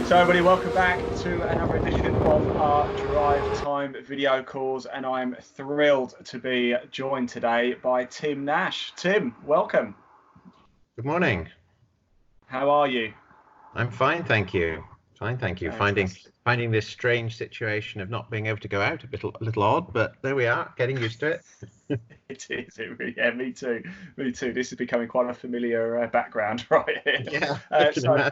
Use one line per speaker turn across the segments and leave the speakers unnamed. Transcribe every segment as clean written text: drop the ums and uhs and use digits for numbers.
So everybody, welcome back to another edition of our Drive Time video calls, and I'm thrilled to be joined today by Tim Nash. Tim, welcome.
Good morning.
How are you?
I'm fine, thank you. Fine, thank you. Finding this strange situation of not being able to go out a little odd, but there we are, getting used to it.
It is. Yeah, me too. Me too. This is becoming quite a familiar background right here.
Yeah.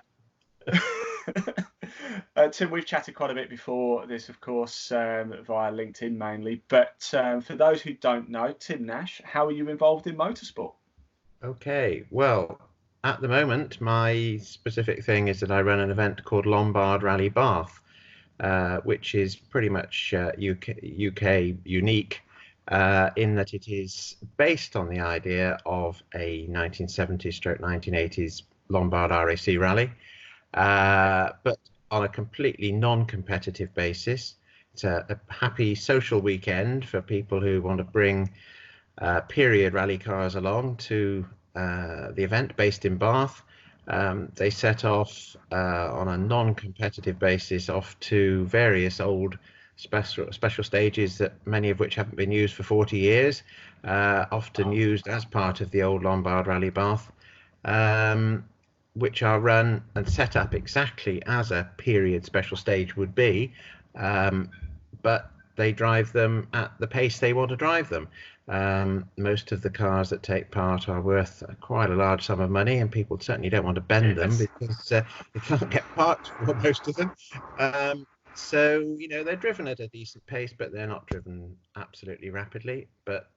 Tim, we've chatted quite a bit before this, of course, via LinkedIn mainly. But for those who don't know, Tim Nash, how are you involved in motorsport?
Okay, well, at the moment, my specific thing is that I run an event called Lombard Rally Bath, which is pretty much UK unique in that it is based on the idea of a 1970s/1980s Lombard RAC rally, but on a completely non-competitive basis. It's a happy social weekend for people who want to bring period rally cars along to the event based in Bath. They set off on a non-competitive basis off to various old special stages, that many of which haven't been used for 40 years, often used as part of the old Lombard Rally Bath, which are run and set up exactly as a period special stage would be, but they drive them at the pace they want to drive them. Most of the cars that take part are worth quite a large sum of money, and people certainly don't want to bend them because you can't get parts for most of them. So, you know, they're driven at a decent pace, but they're not driven absolutely rapidly. But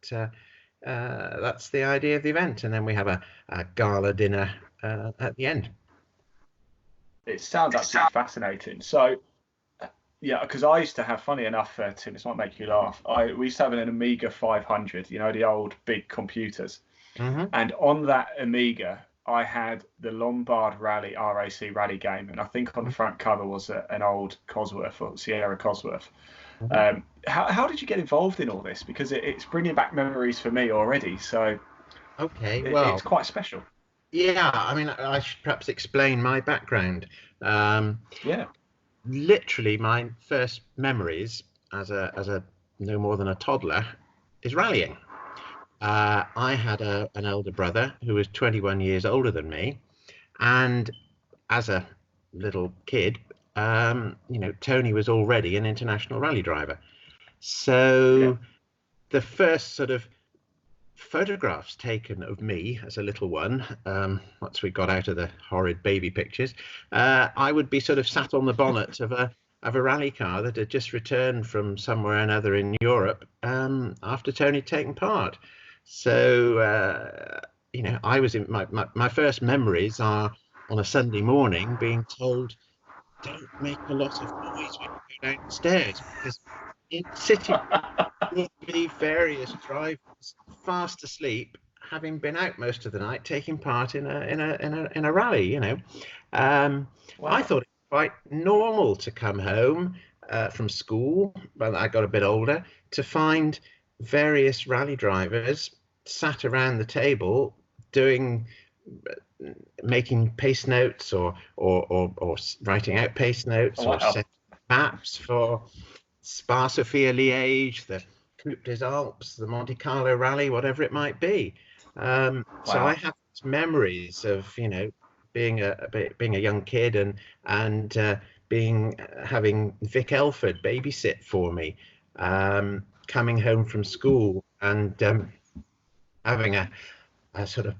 that's the idea of the event. And then we have a gala dinner at the end.
It sounds absolutely fascinating. So, yeah, because I used to have, funny enough, Tim, this might make you laugh. We used to have an Amiga 500, you know, the old big computers.
Mm-hmm.
And on that Amiga, I had the Lombard Rally RAC rally game, and I think on the front cover was an old Cosworth or Sierra Cosworth.
Mm-hmm.
How did you get involved in all this? Because it's bringing back memories for me already. So,
okay, well,
it's quite special.
Yeah, I mean, I should perhaps explain my background.
Yeah.
Literally, my first memories as a no more than a toddler is rallying. I had an elder brother who was 21 years older than me, and as a little kid, Tony was already an international rally driver. So the first sort of photographs taken of me as a little one, once we got out of the horrid baby pictures, I would be sort of sat on the bonnet of a rally car that had just returned from somewhere or another in Europe after Tony had taken part. So I was in my first memories are on a Sunday morning being told, don't make a lot of noise when you go downstairs, because in the city would be various drivers fast asleep, having been out most of the night taking part in a rally.
Wow.
I thought it was quite normal to come home from school when I got a bit older to find various rally drivers sat around the table making pace notes or writing out pace notes.
Wow.
Or setting maps for Spa-Sofia Liège, the Coupe des Alpes, the Monte Carlo Rally, whatever it might be. So I have memories of being a young kid and having Vic Elford babysit for me, coming home from school and having a sort of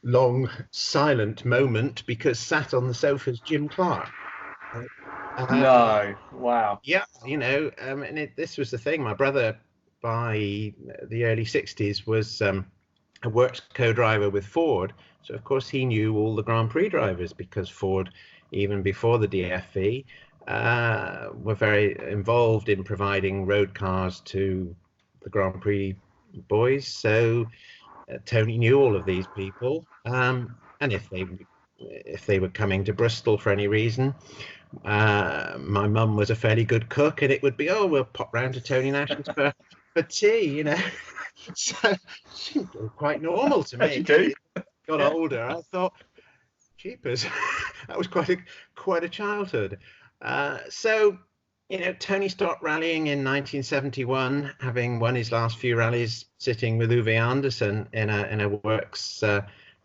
long silent moment because sat on the sofa's Jim Clark.
No, wow.
Yeah, and this was the thing. My brother, by the early 60s, was a works co-driver with Ford. So, of course, he knew all the Grand Prix drivers because Ford, even before the DFE, were very involved in providing road cars to the Grand Prix boys. So Tony knew all of these people. And if they were coming to Bristol for any reason, my mum was a fairly good cook, and it would be, we'll pop round to Tony Nash's for tea, So it seemed quite normal to me.
You do?
Got older, I thought, Cheapers. That was quite a childhood. So, Tony stopped rallying in 1971, having won his last few rallies sitting with Uwe Anderson in a works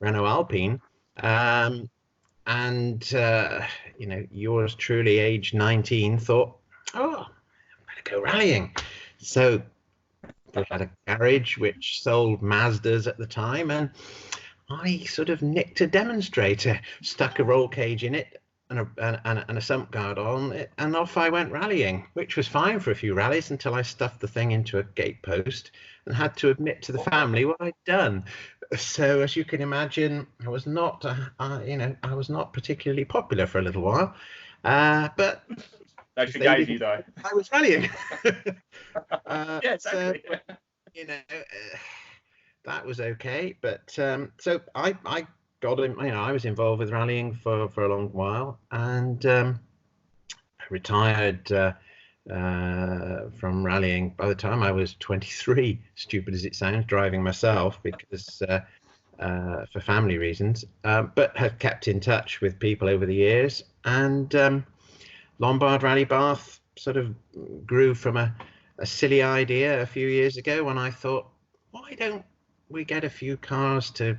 Renault Alpine. And yours truly, age 19, thought, oh, I'm going to go rallying. So we had a garage which sold Mazdas at the time, and I sort of nicked a demonstrator, stuck a roll cage in it and a sump guard on it, and off I went rallying, which was fine for a few rallies until I stuffed the thing into a gate post and had to admit to the family what I'd done. So as you can imagine, I was not, I was not particularly popular for a little while, but
they forgave you though.
I was rallying.
Yeah, exactly.
So, that was okay. But so I got him. I was involved with rallying for a long while, and I retired from rallying by the time I was 23. Stupid as it sounds, driving myself because for family reasons, but have kept in touch with people over the years. And Lombard Rally Bath sort of grew from a silly idea a few years ago when I thought, why don't we get a few cars to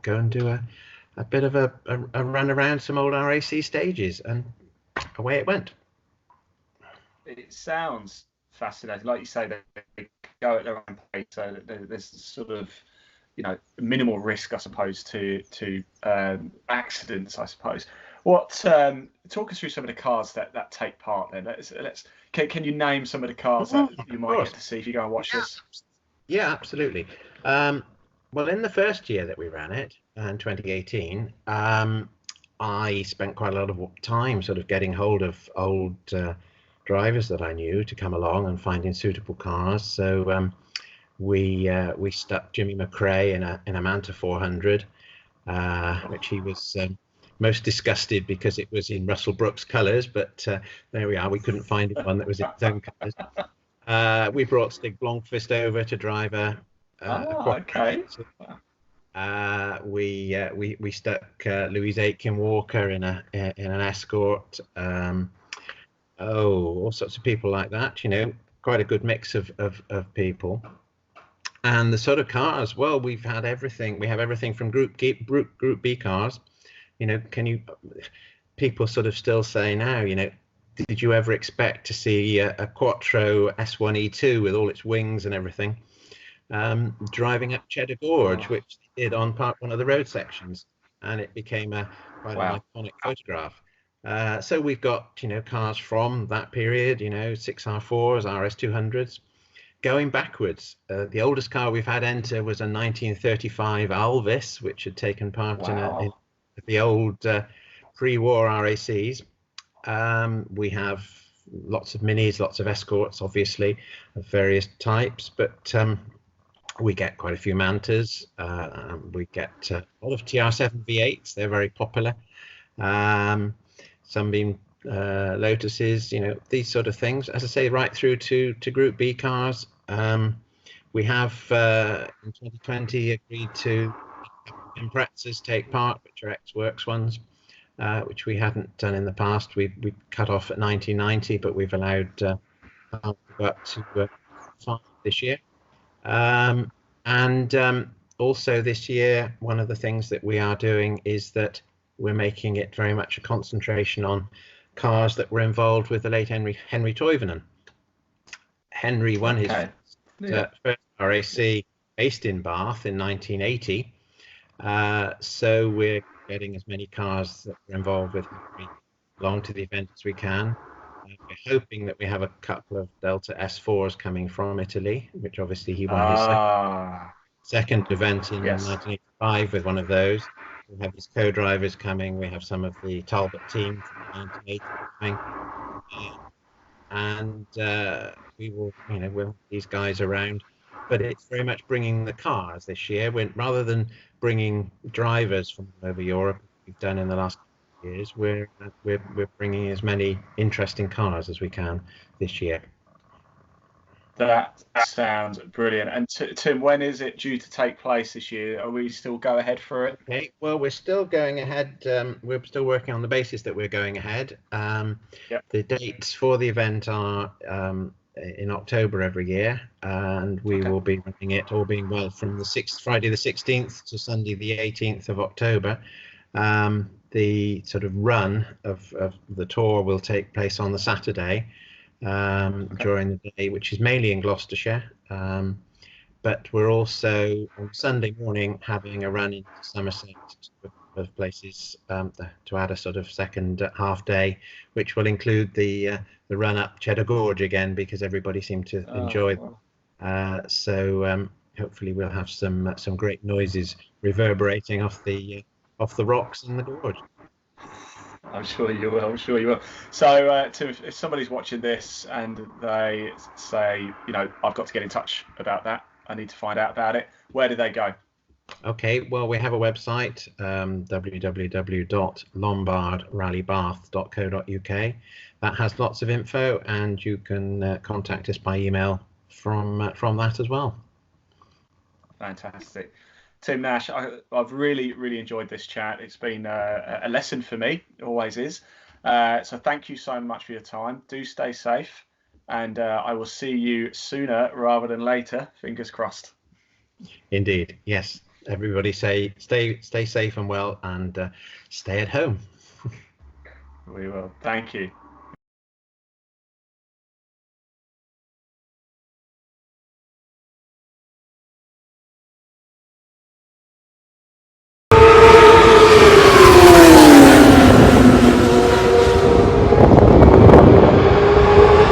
go and do a bit of a run around some old RAC stages, and away it went.
It sounds fascinating. Like you say, they go at their own pace, so there's sort of minimal risk, I suppose, to accidents, I suppose. What talk us through some of the cars that take part then. Can you name some of the cars that you might get to see if you go and watch this?
Yeah, absolutely. Well, in the first year that we ran it, in 2018, I spent quite a lot of time sort of getting hold of old drivers that I knew to come along and finding suitable cars. So we stuck Jimmy McRae in a Manta 400, which he was most disgusted because it was in Russell Brooks colours, but there we are. We couldn't find one that was in his own colours. We brought Stig Blomqvist over to drive
okay.
We stuck Louise Aitken Walker in an Escort. All sorts of people like that. Quite a good mix of people. And the sort of cars, well, we've had everything. We have everything from Group B cars. People sort of still say now, did you ever expect to see a Quattro S1E2 with all its wings and everything driving up Cheddar Gorge, which they did on one of the road sections, and it became quite an iconic photograph. So we've got cars from that period, 6R4s, RS200s. Going backwards, the oldest car we've had enter was a 1935 Alvis, which had taken part in the old pre-war RACs. We have lots of minis, lots of Escorts, obviously, of various types, but we get quite a few Mantas. We get a lot of TR7 V8s. They're very popular. Sunbeam Lotuses, these sort of things. As I say, right through to Group B cars. We have in 2020 agreed to Imprezas take part, which are ex-works ones, which we hadn't done in the past. We cut off at 1990, but we've allowed to go up to 5 this year. And also this year, one of the things that we are doing is that we're making it very much a concentration on cars that were involved with the late Henry Toivonen. Henry won his first RAC based in Bath in 1980. So we're getting as many cars that were involved with Henry along to the event as we can. We're hoping that we have a couple of Delta S4s coming from Italy, which obviously he won his second event in 1985 with one of those. We have his co-drivers coming. We have some of the Talbot team from 1980 coming. And we will, we'll have these guys around. But it's very much bringing the cars this year. Rather than bringing drivers from all over Europe, we've done in the last years, we're bringing as many interesting cars as we can this year.
That sounds brilliant. And Tim, when is it due to take place this year? Are we still go ahead for it?
Okay, well, we're still going ahead. We're still working on the basis that we're going ahead.
Yep.
The dates for the event are in October every year, and we will be running it, all being well, from Friday the 16th to Sunday the 18th of October. The sort of run of the tour will take place on the Saturday during the day, which is mainly in Gloucestershire. But we're also on Sunday morning having a run into Somerset of places to add a sort of second half day, which will include the run up Cheddar Gorge again, because everybody seemed to enjoy. So hopefully we'll have some great noises reverberating off the rocks in the gorge.
I'm sure you will. I'm sure you will. So, Tim, if somebody's watching this and they say, I've got to get in touch about that, I need to find out about it, where do they go?
Okay, well, we have a website, www.lombardrallybath.co.uk. That has lots of info, and you can contact us by email from that as well.
Fantastic. Tim Nash, I've really enjoyed this chat. It's been a lesson for me, it always is. So thank you so much for your time. Do stay safe, and I will see you sooner rather than later. Fingers crossed.
Indeed, yes. Everybody stay safe and well, and stay at home.
We will. Thank you.